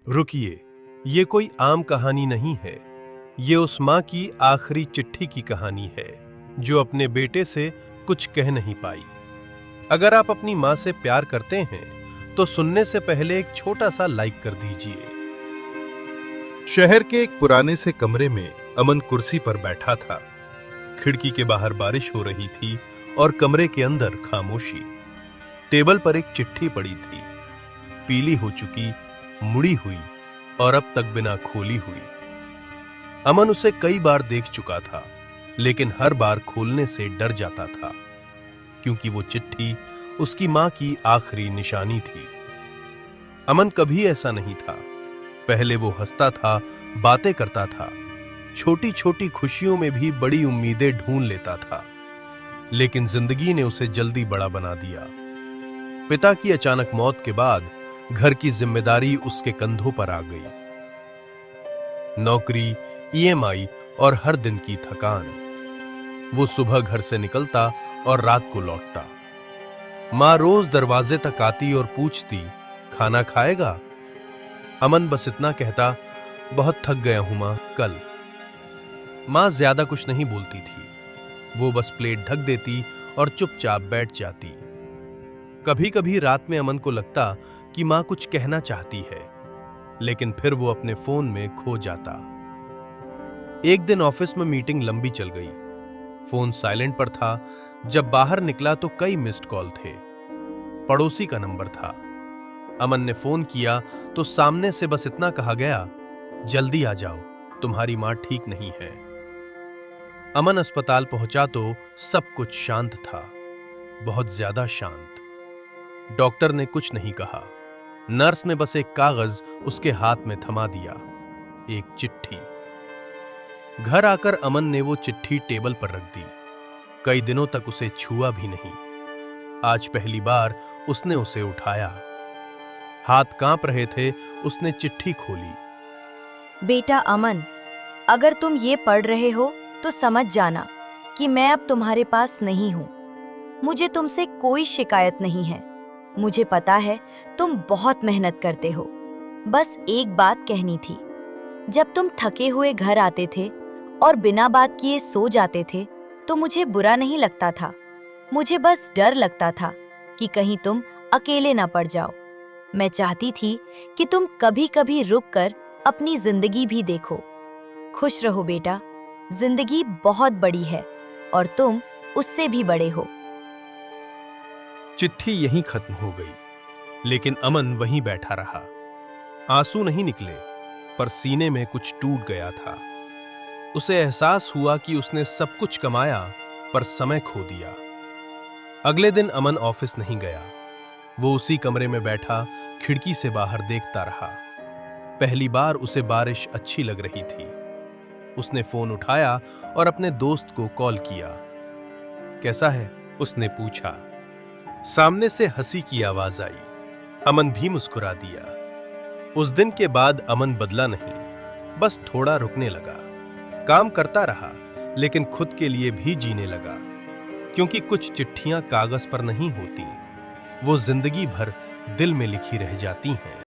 रुकिए, ये कोई आम कहानी नहीं है। ये उस माँ की आखिरी चिट्ठी की कहानी है जो अपने बेटे से कुछ कह नहीं पाई। अगर आप अपनी माँ से प्यार करते हैं तो सुनने से पहले एक छोटा सा लाइक कर दीजिए। शहर के एक पुराने से कमरे में अमन कुर्सी पर बैठा था। खिड़की के बाहर बारिश हो रही थी और कमरे के अंदर खामोशी। टेबल पर एक चिट्ठी पड़ी थी, पीली हो चुकी, मुड़ी हुई और अब तक बिना खोली हुई। अमन उसे कई बार देख चुका था, लेकिन हर बार खोलने से डर जाता था, क्योंकि वो चिट्ठी उसकी मां की आखिरी निशानी थी। अमन कभी ऐसा नहीं था। पहले वो हंसता था, बातें करता था, छोटी छोटी खुशियों में भी बड़ी उम्मीदें ढूंढ लेता था, लेकिन जिंदगी ने उसे जल्दी बड़ा बना दिया। पिता की अचानक मौत के बाद घर की जिम्मेदारी उसके कंधों पर आ गई। नौकरी, ईएमआई और हर दिन की थकान। वो सुबह घर से निकलता और रात को लौटता। मां रोज दरवाजे तक आती और पूछती, खाना खाएगा? अमन बस इतना कहता, बहुत थक गया हूं मां, कल। मां ज्यादा कुछ नहीं बोलती थी। वो बस प्लेट ढक देती और चुपचाप बैठ जाती। कभी कभी रात में अमन को लगता कि मां कुछ कहना चाहती है, लेकिन फिर वो अपने फोन में खो जाता। एक दिन ऑफिस में मीटिंग लंबी चल गई। फोन साइलेंट पर था। जब बाहर निकला तो कई मिस्ड कॉल थे। पड़ोसी का नंबर था। अमन ने फोन किया तो सामने से बस इतना कहा गया, जल्दी आ जाओ, तुम्हारी मां ठीक नहीं है। अमन अस्पताल पहुंचा तो सब कुछ शांत था, बहुत ज्यादा शांत। डॉक्टर ने कुछ नहीं कहा। नर्स ने बस एक कागज उसके हाथ में थमा दिया, एक चिट्ठी। घर आकर अमन ने वो चिट्ठी टेबल पर रख दी। कई दिनों तक उसे छुआ भी नहीं। आज पहली बार उसने उसे उठाया। हाथ कांप रहे थे। उसने चिट्ठी खोली। बेटा अमन, अगर तुम ये पढ़ रहे हो तो समझ जाना कि मैं अब तुम्हारे पास नहीं हूँ। मुझे तुमसे कोई शिकायत नहीं है। मुझे पता है तुम बहुत मेहनत करते हो। बस एक बात कहनी थी। जब तुम थके हुए घर आते थे और बिना बात किए सो जाते थे तो मुझे बुरा नहीं लगता था। मुझे बस डर लगता था कि कहीं तुम अकेले ना पड़ जाओ। मैं चाहती थी कि तुम कभी कभी रुक कर अपनी जिंदगी भी देखो। खुश रहो बेटा, जिंदगी बहुत बड़ी है और तुम उससे भी बड़े हो। चिट्ठी यहीं खत्म हो गई, लेकिन अमन वहीं बैठा रहा। आंसू नहीं निकले, पर सीने में कुछ टूट गया था। उसे एहसास हुआ कि उसने सब कुछ कमाया पर समय खो दिया। अगले दिन अमन ऑफिस नहीं गया। वो उसी कमरे में बैठा खिड़की से बाहर देखता रहा। पहली बार उसे बारिश अच्छी लग रही थी। उसने फोन उठाया और अपने दोस्त को कॉल किया। कैसा है? उसने पूछा। सामने से हंसी की आवाज आई। अमन भी मुस्कुरा दिया। उस दिन के बाद अमन बदला नहीं, बस थोड़ा रुकने लगा। काम करता रहा, लेकिन खुद के लिए भी जीने लगा, क्योंकि कुछ चिट्ठियां कागज पर नहीं होती, वो जिंदगी भर दिल में लिखी रह जाती हैं।